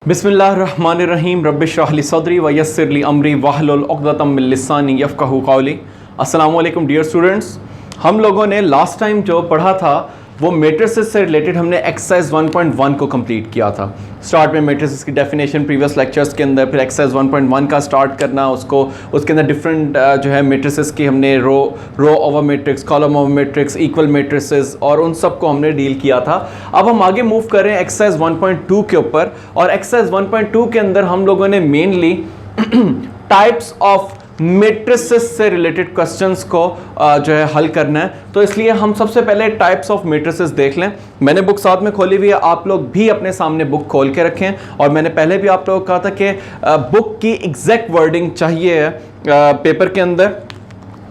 बिस्मिल्लाहिर्रहमानिर्रहीम रब्बिश्रह ली सदरी व यस्सिर ली अमरी वहलुल उक़दतम मिन लिसानी यफ़क़हू क़ौली। अस्सलामु अलैकुम डियर स्टूडेंट्स, हम लोगों ने लास्ट टाइम जो पढ़ा था वो मैट्रिसेस से रिलेटेड हमने एक्सरसाइज 1.1 को कंप्लीट किया था। स्टार्ट में मैट्रिसेस की डेफिनेशन प्रीवियस लेक्चर्स के अंदर, फिर एक्सरसाइज 1.1 का स्टार्ट करना, उसको उसके अंदर डिफरेंट जो है मैट्रिसेस की हमने row over matrix, column over matrix, equal matrices और उन सब को हमने डील किया था। अब हम आगे मूव कर रहे हैं एक्सरसाइज 1.2 के ऊपर, और एक्सरसाइज 1.2 के अंदर हम लोगों ने मेनली टाइप्स ऑफ मैट्रिसेस से रिलेटेड क्वेश्चंस को जो है हल करना है। तो इसलिए हम सबसे पहले टाइप्स ऑफ मैट्रिसेस देख लें। मैंने बुक साथ में खोली हुई है, आप लोग भी अपने सामने बुक खोल के रखें। और मैंने पहले भी आप लोगों को कहा था कि बुक की एग्जैक्ट वर्डिंग चाहिए पेपर के अंदर,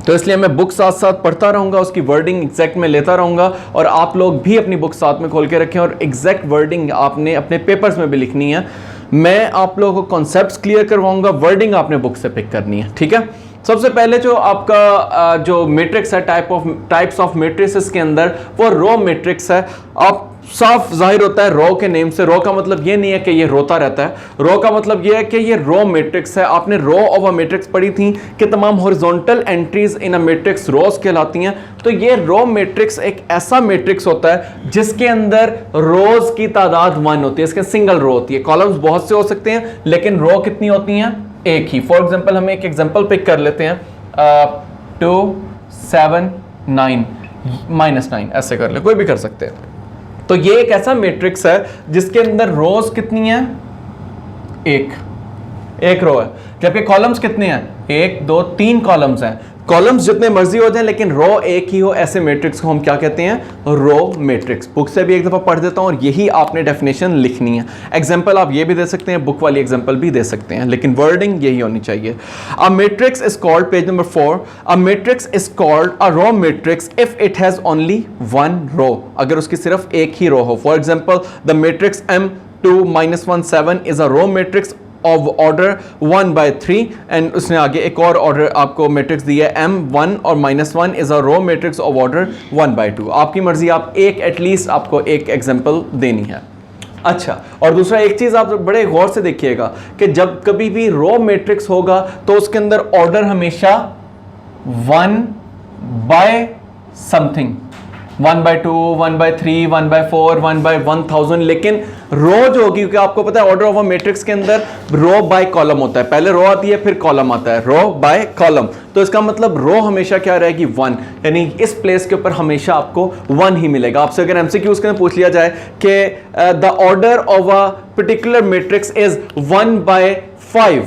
तो इसलिए मैं बुक साथ साथ पढ़ता रहूँगा, उसकी वर्डिंग एग्जैक्ट में लेता रहूँगा, और आप लोग भी अपनी बुक साथ में खोल के रखें और एग्जैक्ट वर्डिंग आपने अपने पेपर्स में भी लिखनी है। मैं आप लोगों को कॉन्सेप्ट्स क्लियर करवाऊंगा, वर्डिंग आपने बुक से पिक करनी है, ठीक है। सबसे पहले जो आपका जो मैट्रिक्स है टाइप्स ऑफ मैट्रिसेस के अंदर, वो रो मैट्रिक्स है। आप साफ जाहिर होता है रो के नेम से। रो का मतलब ये नहीं है कि ये रोता रहता है, रो का मतलब ये है कि ये रो मैट्रिक्स है। आपने रो ओवर मैट्रिक्स पढ़ी थी कि तमाम horizontal entries in a matrix rows कहलाती हैं। तो ये रो मैट्रिक्स एक ऐसा मैट्रिक्स होता है जिसके अंदर रोज की तादाद 1 होती है, इसके सिंगल रो होती है। कॉलम्स बहुत से हो सकते हैं लेकिन रो कितनी होती हैं? एक ही। फॉर एग्जाम्पल हम एक एग्जाम्पल पिक कर लेते हैं, 2 7 9 -9 ऐसे कर ले, कोई भी कर सकते हैं। तो ये एक ऐसा मैट्रिक्स है जिसके अंदर रोज कितनी है? एक रो है, जबकि कॉलम्स कितने हैं? 1 2 3 कॉलम्स हैं। कॉलम्स जितने मर्जी हो जाए लेकिन रो एक ही हो, ऐसे मैट्रिक्स को हम क्या कहते हैं? Row matrix. बुक से भी एक दफा पढ़ देता हूं और यही आपने डेफिनेशन लिखनी है। एग्जांपल आप ये भी दे सकते हैं, बुक वाली एग्जांपल भी दे सकते हैं, लेकिन वर्डिंग यही होनी चाहिए। A matrix is called, page number 4, a matrix is called a row matrix if it has only 1 row, अगर उसकी सिर्फ एक ही रो हो। For example the matrix M2 -1 7 is a row matrix of order 1/3, and उसने आगे एक और ऑर्डर आपको मैट्रिक्स दिया है M1 और -1 is a row matrix of order 1/2। आपकी मर्जी, आप एक एटलीस्ट आपको एक एग्जांपल देनी है। अच्छा, और दूसरा एक चीज आप बड़े गौर से देखिएगा कि जब कभी भी रो मैट्रिक्स होगा तो उसके अंदर ऑर्डर हमेशा 1/समथिंग, 1/2, 1/3, 1/4, 1/1000, लेकिन रो जो होगी, क्योंकि आपको पता है ऑर्डर ऑफ अ मैट्रिक्स के अंदर रो बाय कॉलम होता है, पहले रो आती है फिर कॉलम आता है, रो बाय कॉलम। तो इसका मतलब रो हमेशा क्या रहेगी? 1, यानी इस प्लेस के ऊपर हमेशा आपको 1 ही मिलेगा। आपसे अगर एमसीक्यूज के अंदर पूछ लिया जाए कि the order of a particular matrix is 1/5,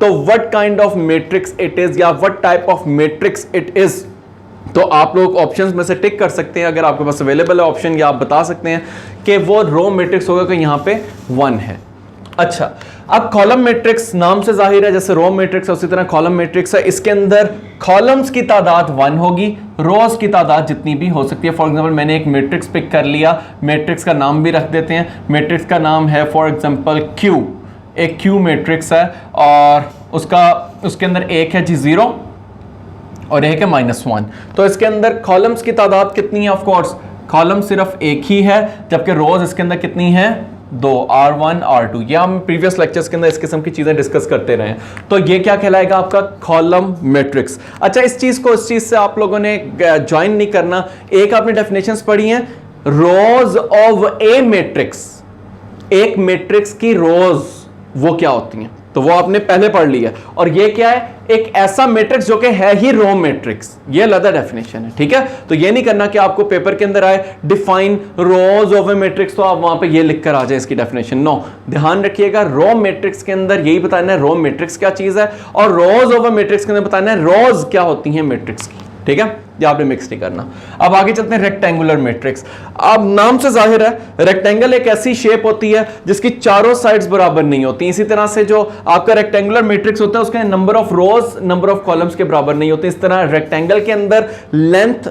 तो what kind of matrix it is, या what type of matrix it is, तो आप लोग ऑप्शंस में से टिक कर सकते हैं अगर आपके पास अवेलेबल है ऑप्शन, या आप बता सकते हैं कि वो रो मैट्रिक्स होगा कि यहां पे 1 है। अच्छा, अब कॉलम मैट्रिक्स नाम से जाहिर है, जैसे रो मैट्रिक्स है उसी तरह कॉलम मैट्रिक्स है। इसके अंदर कॉलम्स की तादाद 1 होगी, रोज की तादाद जितनी भी हो सकती है। फॉर एग्जांपल मैंने एक मैट्रिक्स पिक कर लिया, मैट्रिक्स का नाम भी रख देते हैं। मैट्रिक्स का नाम है फॉर एग्जांपल Q, एक Q मैट्रिक्स है, और उसके अंदर एक है जी 0 और एक है -1। तो इसके अंदर कॉलम्स की तादाद कितनी है? ऑफ कोर्स कॉलम सिर्फ एक ही है, जबकि रोज इसके अंदर कितनी है? 2, R1 R2। ये हम प्रीवियस लेक्चर्स के अंदर इस किस्म की चीजें डिस्कस करते रहे हैं। तो ये क्या कहलाएगा? आपका कॉलम मैट्रिक्स। अच्छा, इस चीज से आप लोगों ने ज्वाइन नहीं करना। एक आपने डेफिनेशंस पढ़ी हैं, रोज ऑफ ए मैट्रिक्स, एक मैट्रिक्स की रोज वो क्या होती हैं, तो वो आपने पहले पढ़ लिया। और ये क्या है? एक ऐसा मैट्रिक्स जो कि है ही रो मैट्रिक्स, ये अलग डेफिनेशन है, ठीक है। तो ये नहीं करना कि आपको पेपर के अंदर आए define rose of A matrix, तो आप वहां पे ये लिख कर आ जाए इसकी डेफिनेशन। नो, ध्यान रखिएगा, रो मैट्रिक्स के अंदर यही बताना है रो मैट्रिक्स क्या चीज है, और रोज ऑफ ए मैट्रिक्स के अंदर बताना है रोज क्या होती है मैट्रिक्स की, ठीक है। ये आपने मिक्स नहीं करना। अब आगे चलते हैं रेक्टेंगुलर मैट्रिक्स। अब नाम से जाहिर है रेक्टेंगल एक ऐसी शेप होती है जिसकी चारों साइड्स बराबर नहीं होती। इसी तरह से जो आपका रेक्टेंगुलर मैट्रिक्स होता है उसके number of rose number of columns के बराबर नहीं होते। इस तरह रेक्टेंगल के अंदर लेंथ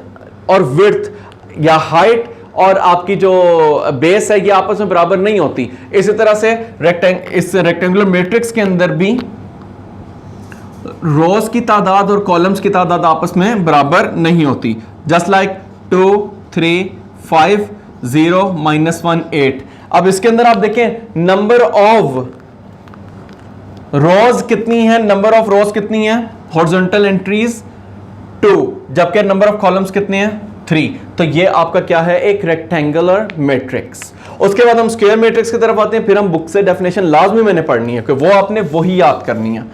और विड्थ या हाइट और आपकी जो बेस है ये आपस में बराबर नहीं होती। इसी तरह से इस रेक्टेंगुलर मैट्रिक्स के अंदर भी रोज की तादाद और कॉलम्स की तादाद आपस में बराबर नहीं होती। Just like 2 3 5 0 -1 8। अब इसके अंदर आप देखें नंबर ऑफ रोज कितनी है, नंबर ऑफ रोज कितनी है, हॉरिजॉन्टल एंट्रीज 2, जबकि नंबर ऑफ कॉलम्स कितने हैं 3। तो ये आपका क्या है, एक रेक्टेंगुलर मैट्रिक्स। उसके बाद हम स्क्वायर मैट्रिक्स की तरफ आते हैं, फिर हम बुक से डेफिनेशन लाजमी मैंने पढ़नी है कि वो आपने वही याद करनी है।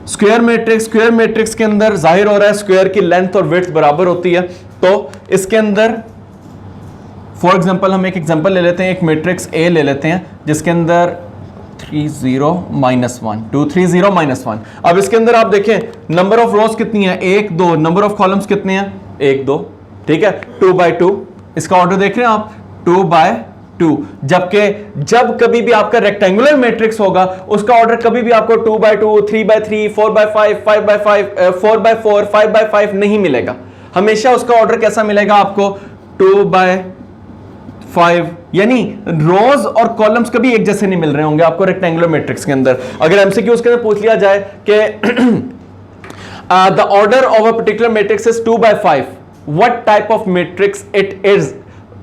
स्क्वायर मैट्रिक्स के अंदर जाहिर हो रहा है स्क्वायर की लेंथ और विड्थ बराबर होती है। तो इसके अंदर फॉर एग्जांपल हम एक एग्जांपल ले लेते हैं, एक मैट्रिक्स ए ले लेते हैं जिसके अंदर 3 0 -1 2 3 0 -1। अब इसके अंदर आप देखें नंबर ऑफ रोज कितनी है, 1 2, नंबर ऑफ कॉलम्स कितने हैं 1 2, ठीक है, 2 by 2। इसका ऑर्डर देख रहे हैं आप 2 by 2। जबकि जब कभी भी आपका रेक्टेंगुलर मैट्रिक्स होगा उसका ऑर्डर कभी भी आपको 2 by 2 3 by 3 4 by 5 5 by 5 4 by 4 5 by 5 नहीं मिलेगा। हमेशा उसका ऑर्डर कैसा मिलेगा आपको 2 by 5, यानी रोज और कॉलम्स कभी एक जैसे नहीं मिल रहे होंगे आपको रेक्टेंगुलर मैट्रिक्स के अंदर। अगर एमसीक्यू के अंदर पूछ लिया जाए कि the order of a particular matrix is 2 by 5, what type of matrix it is,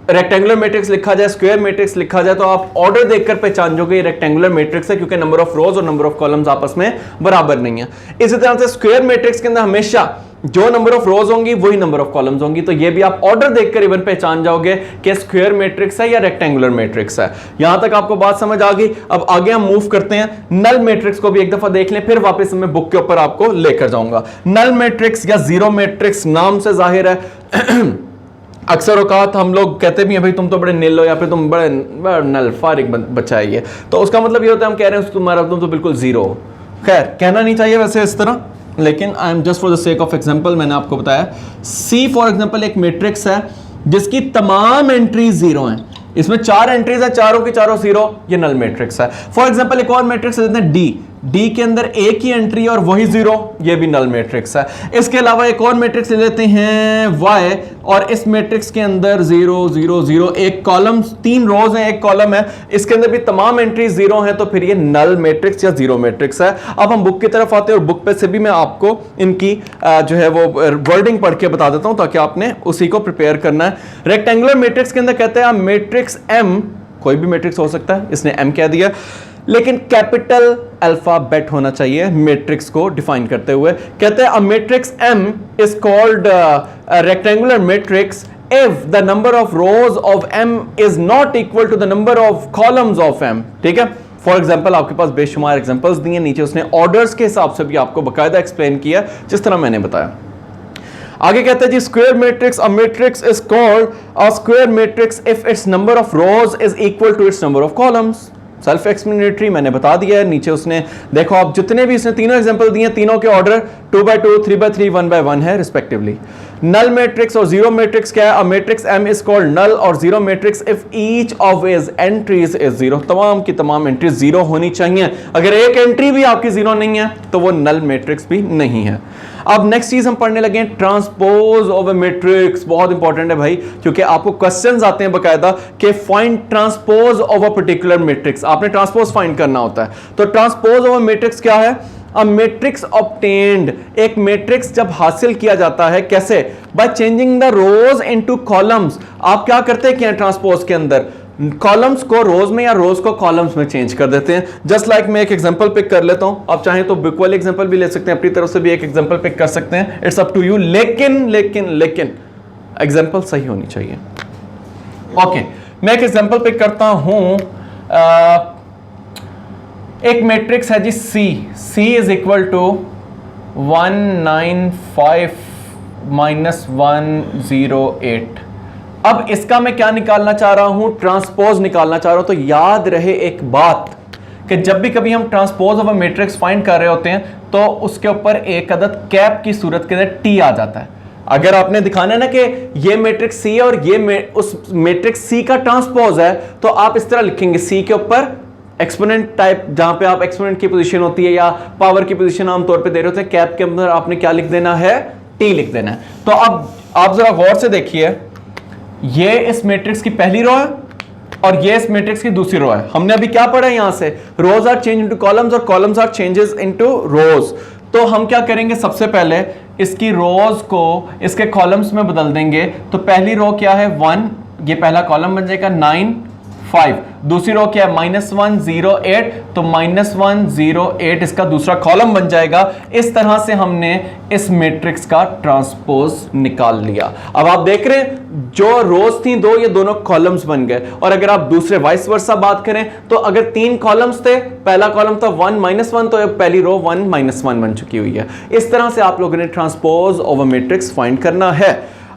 rectangular matrix लिखा जाए, स्क्वायर मैट्रिक्स लिखा जाए, तो आप ऑर्डर देखकर पहचान जाओगे ये रेक्टेंगुलर मैट्रिक्स है, क्योंकि नंबर ऑफ रोज और नंबर ऑफ कॉलम्स आपस में बराबर नहीं है। इसी तरह से स्क्वायर मैट्रिक्स के अंदर हमेशा जो नंबर ऑफ रोज होंगी वही नंबर ऑफ कॉलम्स होंगी। तो ये भी आप ऑर्डर देखकर इवन पहचान जाओगे कि स्क्वायर मैट्रिक्स है या रेक्टेंगुलर मैट्रिक्स है। यहां तक आपको बात समझ आ गई। अब आगे हम मूव करते हैं, नल मैट्रिक्स को भी एक दफा देख लें, फिर वापस मैं बुक के ऊपर आपको लेकर जाऊंगा। नल मैट्रिक्स या जीरो मैट्रिक्स नाम से जाहिर है अक्सर औकात हम लोग कहते भी हैं भाई तुम तो बड़े निल हो या फिर तुम बड़े नल फारिग बच्चा है ये, तो उसका मतलब ये होता है हम कह रहे हैं तुम्हारा तुम तो बिल्कुल जीरो हो। खैर कहना नहीं चाहिए वैसे इस तरह, लेकिन I am just for the sake of example मैंने आपको बताया। सी फॉर एग्जांपल एक मैट्रिक्स है जिसकी तमाम एंट्रीज जीरो हैं, इसमें 4 एंट्रीज है, चारों की चारों जीरो, ये नल मैट्रिक्स है। फॉर एग्जांपल एक और मैट्रिक्स है डी के अंदर एक ही एंट्री और वही जीरो, ये भी नल मैट्रिक्स है। इसके अलावा एक और मैट्रिक्स ले लेते हैं वाई, और इस मैट्रिक्स के अंदर 0 0 0, एक कॉलम, 3 रोज हैं, एक कॉलम है, इसके अंदर भी तमाम एंट्रीज जीरो हैं, तो फिर ये नल मैट्रिक्स या जीरो मैट्रिक्स है। अब हम बुक की तरफ आते हैं और बुक पे से भी मैं आपको इनकी जो है वो वर्डिंग पढ़ के बता देता हूं ताकि आपने उसी को प्रिपेयर करना है। रेक्टेंगुलर मैट्रिक्स के अंदर कहते हैं मैट्रिक्स एम, कोई भी मैट्रिक्स हो सकता है, इसने एम कह दिया, लेकिन कैपिटल अल्फाबेट होना चाहिए मैट्रिक्स को डिफाइन करते हुए। कहते हैं a matrix M is called rectangular matrix if the number of rows of M is not equal to the number of columns of M. ठीक है, फॉर एग्जाम्पल आपके पास बेशुमार एग्जाम्पल्स दिए, नीचे उसने ऑर्डर्स के हिसाब से भी आपको बाकायदा एक्सप्लेन किया जिस तरह मैंने बताया। आगे कहते हैं जी square matrix, a matrix is called a square matrix if its number of rows is equal to its number of columns. Self explanatory मैंने बता दिया है, नीचे उसने देखो आप जितने भी इसने तीनों एग्जांपल दिए, तीनों के ऑर्डर 2 by 2 3 by 3 1 by 1 है रिस्पेक्टिवली। नल मैट्रिक्स और जीरो मैट्रिक्स क्या है, a matrix M is called null और zero matrix if each of is entries is zero, तमाम की तमाम एंट्रीज जीरो होनी चाहिए। अगर एक एंट्री भी आपकी जीरो नहीं है तो वो नल मैट्रिक्स भी नहीं है। अब नेक्स्ट चीज हम पढ़ने लगे हैं ट्रांसपोज ऑफ अ मैट्रिक्स। बहुत इंपॉर्टेंट है भाई, क्योंकि आपको क्वेश्चंस आते हैं बकायदा कि find transpose of a particular matrix, आपने ट्रांसपोज फाइंड करना होता है। तो ट्रांसपोज ऑफ अ मैट्रिक्स क्या है, अ मैट्रिक्स ऑब्टेन्ड, एक मैट्रिक्स जब हासिल किया जाता है कैसे, bye changing the rows into columns. आप क्या करते हैं क्या ट्रांसपोज के अंदर, कॉलम्स को रोज में या रोज को कॉलम्स में चेंज कर देते हैं। जस्ट लाइक मैं एक एग्जांपल पिक कर लेता हूं, आप चाहें तो बुक वाले एग्जांपल भी ले सकते हैं, अपनी तरफ से भी एक एग्जांपल पिक कर सकते हैं, इट्स अप टू यू, लेकिन लेकिन लेकिन एग्जांपल सही होनी चाहिए। ओके, मैं एक एग्जांपल पिक करता हूं, एक मैट्रिक्स है जी सी इज इक्वल टू 195 -108। अब इसका मैं क्या निकालना चाह रहा हूं, ट्रांसपोज निकालना चाह रहा हूं। तो याद रहे एक बात कि जब भी कभी हम transpose of a matrix find कर रहे होते हैं तो उसके ऊपर एक अदद कैप की सूरत के अंदर टी आ जाता है। अगर आपने दिखाना है ना कि ये मैट्रिक्स सी है और ये उस मैट्रिक्स सी का ट्रांसपोज है, तो आप इस तरह लिखेंगे सी के ऊपर एक्सपोनेंट टाइप, जहां पे आप एक्सपोनेंट की पोजीशन होती है या पावर की पोजीशन आमतौर पे दे रहे होते हैं, कैप के अंदर आपने क्या लिख देना है, टी लिख देना है। तो अब आप जरा गौर से देखिए, ये इस मैट्रिक्स की पहली रो है और ये इस मैट्रिक्स की दूसरी रो है। हमने अभी क्या पढ़ा है यहां से, rows are change into columns और columns are changes into rows. तो हम क्या करेंगे, सबसे पहले इसकी रोज को इसके कॉलम्स में बदल देंगे। तो पहली रो क्या है 1, ये पहला कॉलम बन जाएगा 9 5, दूसरी रो क्या है -108, तो -108 इसका दूसरा कॉलम बन जाएगा। इस तरह से हमने इस मैट्रिक्स का ट्रांसपोज निकाल लिया। अब आप देख रहे हैं जो रोज थी दो, ये दोनों कॉलम्स बन गए। और अगर आप दूसरे वाइस वर्सा बात करें तो अगर 3 कॉलम्स थे, पहला कॉलम था 1 -1, तो पहली रो 1 -1 बन चुकी हुई है। इस तरह से आप लोगों ने transpose of a matrix find करना है।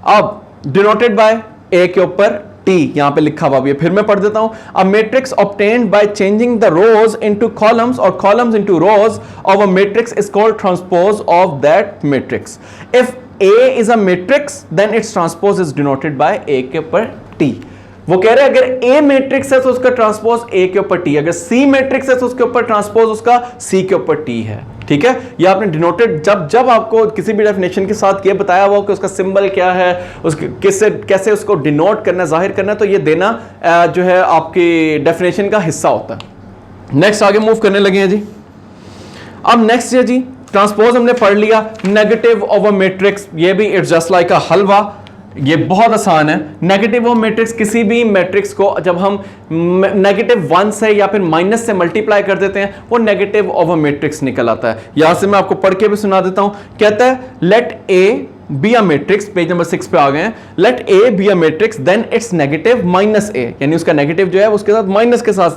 अब डिनोटेड बाय ए के ऊपर T यहां पे लिखा हुआ है, फिर मैं पढ़ देता हूं। A matrix obtained by changing the rows into columns और columns into rows of a matrix is called transpose of that matrix. If A is a matrix then its transpose is denoted by A के ऊपर T। वो कह रहे हैं अगर A matrix है तो उसका ट्रांसपोज A के ऊपर T, अगर C मैट्रिक्स है तो उसके ऊपर ट्रांसपोज उसका C के ऊपर T है। ठीक है, ये आपने डिनोटेड जब आपको किसी भी डेफिनेशन के साथ ये बताया हुआ कि उसका सिंबल क्या है, उसके कैसे उसको डिनोट करना है, जाहिर करना है, तो ये देना जो है आपकी डेफिनेशन का हिस्सा होता है। नेक्स्ट आगे मूव करने लगे हैं जी। अब नेक्स्ट है जी ट्रांसपोज हमने पढ़ लिया। नेगेटिव ऑफ अ मैट्रिक्स, ये भी इट्स जस्ट लाइक अ हलवा, ये बहुत आसान है। नेगेटिव ऑफ मैट्रिक्स, किसी भी मैट्रिक्स को जब हम -1 से या फिर माइनस से मल्टीप्लाई कर देते हैं वो नेगेटिव ऑफ अ मैट्रिक्स निकल आता है। यहां से मैं आपको पढ़ के भी सुना देता हूं। कहता है let A B a matrix, page number 6 पे आ गए हैं। Let A B a matrix then it's negative -a, यानी उसका नेगेटिव जो है उसके साथ माइनस के साथ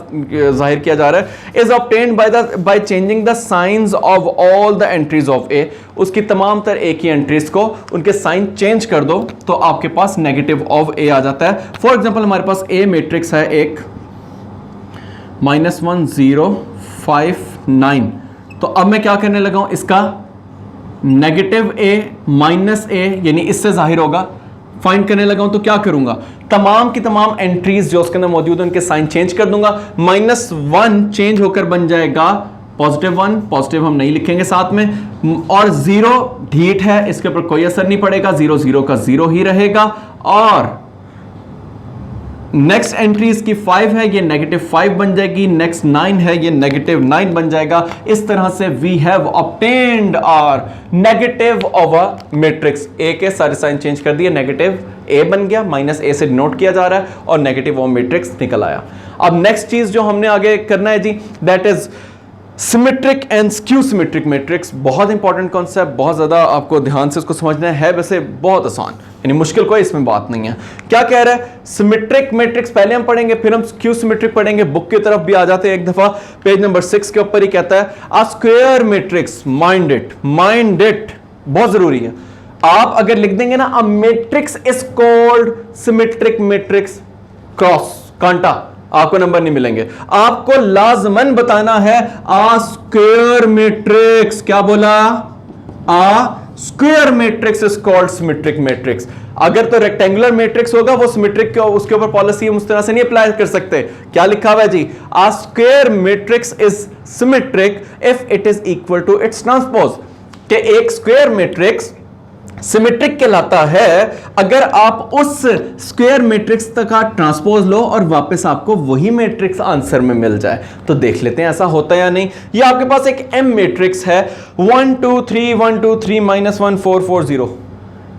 जाहिर किया जा रहा है। Is obtained by changing the signs of all the entries of A, उसकी तमाम तर ए की एंट्रीज को उनके साइन चेंज कर दो तो आपके पास नेगेटिव ऑफ ए आ जाता है। फॉर एग्जांपल हमारे पास ए मैट्रिक्स है एक -1 0 5 9, तो अब मैं क्या करने लगा हूं, इसका नेगेटिव a माइनस a यानी इससे जाहिर होगा, फाइंड करने लगा हूं। तो क्या करूंगा, तमाम की तमाम एंट्रीज जो उसके अंदर मौजूद है उनके साइन चेंज कर दूंगा। -1 चेंज होकर बन जाएगा +1, पॉजिटिव हम नहीं लिखेंगे साथ में, और 0 ढीठ है, इसके ऊपर कोई असर नहीं पड़ेगा, 0 0 का 0 ही रहेगा। और नेक्स्ट एंट्रीज की 5 है, ये -5 बन जाएगी। नेक्स्ट 9 है, ये -9 बन जाएगा। इस तरह से we have obtained our negative of a matrix. A के सारे साइन चेंज कर दिए, नेगेटिव ए बन गया, -a से डिनोट किया जा रहा है और नेगेटिव ऑफ मैट्रिक्स निकल आया। अब नेक्स्ट चीज जो हमने आगे करना है जी, that is symmetric and skew symmetric matrix. बहुत इंपॉर्टेंट कॉन्सेप्ट, बहुत ज्यादा आपको ध्यान से उसको समझना है। वैसे बहुत आसान, यानी मुश्किल कोई इसमें बात नहीं है। क्या कह रहा है, सिमेट्रिक मैट्रिक्स पहले हम पढ़ेंगे, फिर हम स्क्यू सिमेट्रिक पढ़ेंगे। बुक की तरफ भी आ जाते हैं एक दफा, पेज नंबर 6 के ऊपर ही कहता है अ स्क्वायर मैट्रिक्स, माइंड इट बहुत जरूरी है। आप अगर लिख देंगे ना अ matrix is called symmetric matrix, cross कांटा, आपको नंबर नहीं मिलेंगे। आपको लाजमन बताना है आ स्क्वायर मैट्रिक्स, क्या बोला, a square matrix is called symmetric matrix. अगर तो रेक्टेंगुलर मैट्रिक्स होगा वो सिमेट्रिक उसके ऊपर पॉलिसी हम उस तरह से नहीं अप्लाई कर सकते। क्या लिखा हुआ है जी, a square matrix is symmetric if it is equal to its transpose, कि एक स्क्वायर मैट्रिक्स सिमेट्रिक कहलाता है अगर आप उस स्क्वायर मैट्रिक्स तक का ट्रांसपोज लो और वापस आपको वही मैट्रिक्स आंसर में मिल जाए। तो देख लेते हैं ऐसा होता है या नहीं। ये आपके पास एक एम मैट्रिक्स है 1 2 3 1 2 3 -1 4 4 0,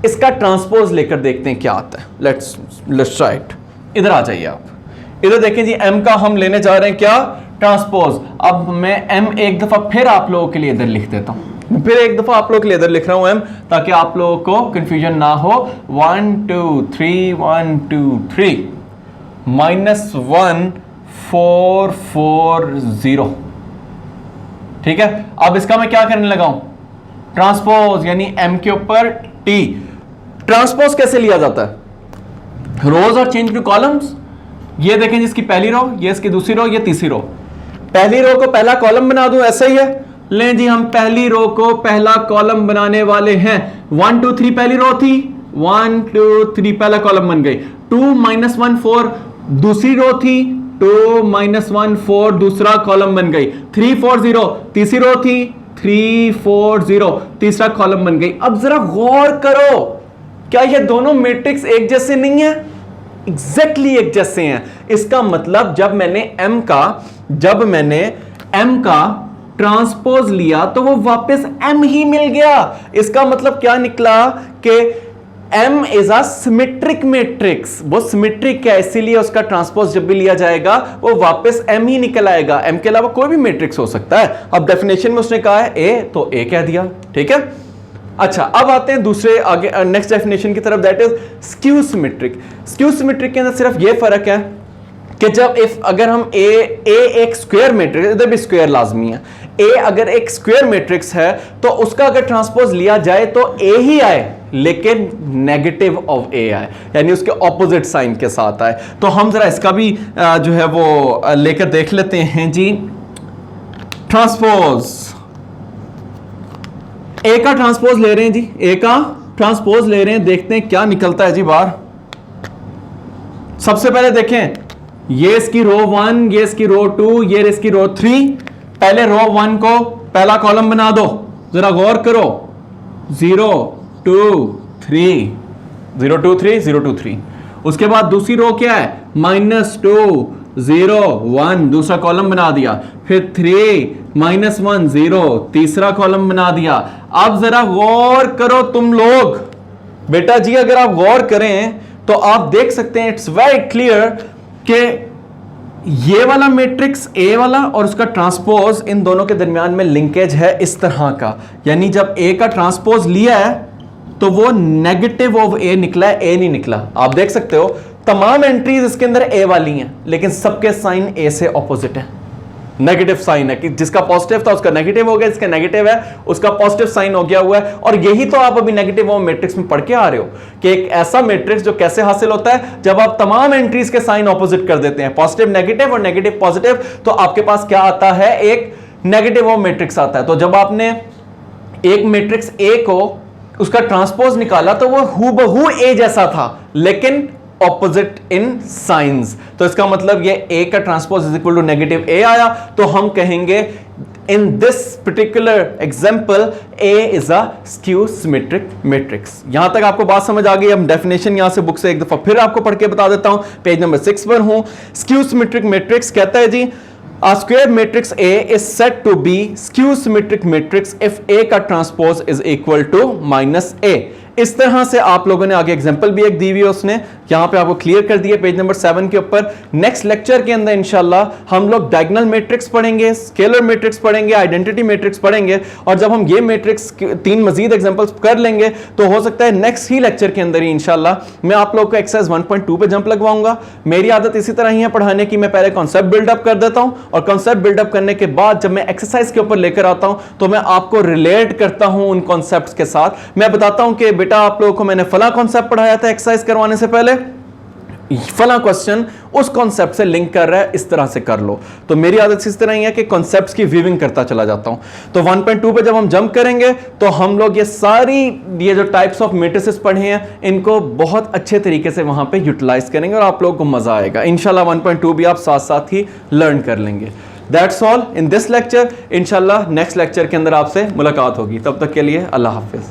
इसका ट्रांसपोज लेकर देखते हैं क्या आता है। Let's try it. इधर आ जाइए आप, इधर देखें जी, एम का हम लेने जा रहे हैं क्या, ट्रांसपोज। अब मैं एम एक दफा फिर आप लोगों के लिए इधर लिख देता हूं, फिर एक दफा आप लोगों के लिए इधर लिख रहा हूं एम, ताकि आप लोगों को कंफ्यूजन ना हो। 1 2 3 1 2 3 -1 4 4 0, ठीक है। अब इसका मैं क्या करने लगा हूं, ट्रांसपोज, यानी एम के ऊपर टी। ट्रांसपोज कैसे लिया जाता है, रोज और चेंज टू कॉलम्स। ये देखें जिसकी पहली रो, ये इसकी दूसरी रो, ये तीसरी रो। पहली रो को पहला कॉलम बना दूं, ऐसा ही है। लें जी, हम पहली रो को पहला कॉलम बनाने वाले हैं। 1 2 3 पहली रो थी, 1 2 3 पहला कॉलम बन गई। 2 -1 4 दूसरी रो थी, 2 -1 4 दूसरा कॉलम बन गई। 3 4 0 तीसरी रो थी, 3 4 0 तीसरा कॉलम बन गई। अब जरा गौर करो, क्या ये दोनों मैट्रिक्स एक जैसे नहीं है, एग्जैक्टली एक जैसे हैं। इसका मतलब जब मैंने एम का ट्रांसपोज लिया तो वो वापस एम ही मिल गया। इसका मतलब क्या निकला कि M is a symmetric matrix. वो सिमेट्रिक है, इसीलिए उसका ट्रांसपोज जब भी लिया जाएगा वो वापस M ही निकल आएगा। M के अलावा कोई भी मैट्रिक्स हो सकता है। अब डेफिनेशन में उसने कहा है A, तो A कह दिया, ठीक है। अच्छा, अब आते हैं दूसरे आगे नेक्स्ट डेफिनेशन की तरफ, that is skew symmetric. Skew symmetric के अंदर सिर्फ ये फर्क है कि जब अगर हम A एक स्क्वायर मैट्रिक्स, इधर भी स्क्वायर लाजमी है, A अगर एक स्क्वायर मैट्रिक्स है तो उसका अगर ट्रांसपोज लिया जाए तो A ही आए, लेकिन नेगेटिव ऑफ A आए, यानी उसके ऑपोजिट साइन के साथ आए। तो हम जरा इसका भी जो है वो लेकर देख लेते हैं जी। ट्रांसपोज, A का ट्रांसपोज ले रहे हैं जी, A का ट्रांसपोज ले रहे हैं, देखते हैं क्या निकलता है जी बाहर। सबसे पहले देखें, ये इसकी रो 1, ये इसकी रो 2, ये इसकी रो 3। पहले रो 1 को पहला कॉलम बना दो, जरा गौर करो, 0 2 3, 0 2 3, 0 2 3। उसके बाद दूसरी रो क्या है, -2 0 1, दूसरा कॉलम बना दिया। फिर 3 -1 0, तीसरा कॉलम बना दिया। अब जरा गौर करो तुम लोग, बेटा जी अगर आप गौर करें तो आप देख सकते हैं, इट्स वेरी क्लियर कि ये वाला मैट्रिक्स A वाला और उसका ट्रांसपोज, इन दोनों के दरमियान में लिंकेज है इस तरह का। यानी जब A का ट्रांसपोज लिया है तो वो नेगेटिव ऑफ A निकला है, A नहीं निकला। आप देख सकते हो तमाम एंट्रीज इसके अंदर A वाली हैं, लेकिन सबके साइन A से ऑपोजिट है, नेगेटिव साइन है। कि जिसका पॉजिटिव था उसका नेगेटिव हो गया, जिसका नेगेटिव है उसका पॉजिटिव साइन हो गया हुआ है। और यही तो आप अभी नेगेटिव ऑफ मैट्रिक्स में पढ़ के आ रहे हो कि एक ऐसा मैट्रिक्स जो कैसे हासिल होता है, जब आप तमाम एंट्रीज के साइन ऑपोजिट कर देते हैं, पॉजिटिव नेगेटिव और नेगेटिव पॉजिटिव, तो आपके पास क्या आता है, एक नेगेटिव ऑफ मैट्रिक्स आता है। तो जब आपने एक मैट्रिक्स A को उसका ट्रांसपोज निकाला तो वो हूबहू A जैसा था, लेकिन ऑपोजिट इन साइंस। तो इसका मतलब ये A का transpose is equal to negative A आया। तो हम कहेंगे in this particular example A is a skew symmetric matrix. यहां तक आपको बात समझ आ गई। हम डेफिनेशन यहां से बुक से एक दफा फिर आपको पढ़ के बता देता हूं, पेज नंबर 6 पर हूं। स्क्यू सिमेट्रिक मैट्रिक्स कहता है जी, A square matrix A is said to be skew symmetric matrix if A का transpose is equal to -A। इस तरह से आप लोगों ने आगे एग्जांपल भी एक दी हुई है, उसने यहां पे आपको क्लियर कर दिया पेज नंबर 7 के ऊपर। नेक्स्ट लेक्चर के अंदर इंशाल्लाह हम लोग डायगोनल मैट्रिक्स पढ़ेंगे, स्केलर मैट्रिक्स पढ़ेंगे, आइडेंटिटी मैट्रिक्स पढ़ेंगे। और जब हम ये मैट्रिक्स 3 मजीद एग्जांपल्स कर लेंगे तो हो सकता है नेक्स्ट ही लेक्चर के अंदर ही इंशाल्लाह मैं आप लोगों को एक्सरसाइज 1.2 पे जंप लगवाऊंगा। मेरी आदत इसी तरह ही है पढ़ाने की, मैं पहले कॉन्सेप्ट बिल्डअप कर देता हूं और कॉन्सेप्ट बिल्डअप करने के बाद जब मैं एक्सरसाइज के ऊपर लेकर आता हूं तो मैं आपको रिलेट करता हूं उन कॉन्सेप्ट्स के साथ। मैं बताता हूं कि बेटा आप लोगों को मैंने फला कॉन्सेप्ट पढ़ाया था एक्सरसाइज करवाने से पहले, फला क्वेश्चन उस कॉन्सेप्ट से लिंक कर रहा है, इस तरह से कर लो। तो मेरी आदत इस तरह ही है कि कॉन्सेप्ट्स की व्यूइंग करता चला जाता हूं। तो 1.2 पे जब हम जंप करेंगे तो हम लोग ये जो टाइप्स ऑफ मैट्रिसेस पढ़े हैं इनको बहुत अच्छे तरीके से वहां पे यूटिलाइज करेंगे और आप लोगों को मजा आएगा इंशाल्लाह। 1.2 भी आप साथ साथ ही लर्न कर लेंगे। That's all in this lecture. इंशाल्लाह नेक्स्ट लेक्चर के अंदर आपसे मुलाकात होगी, तब तक के लिए अल्लाह हाफिज।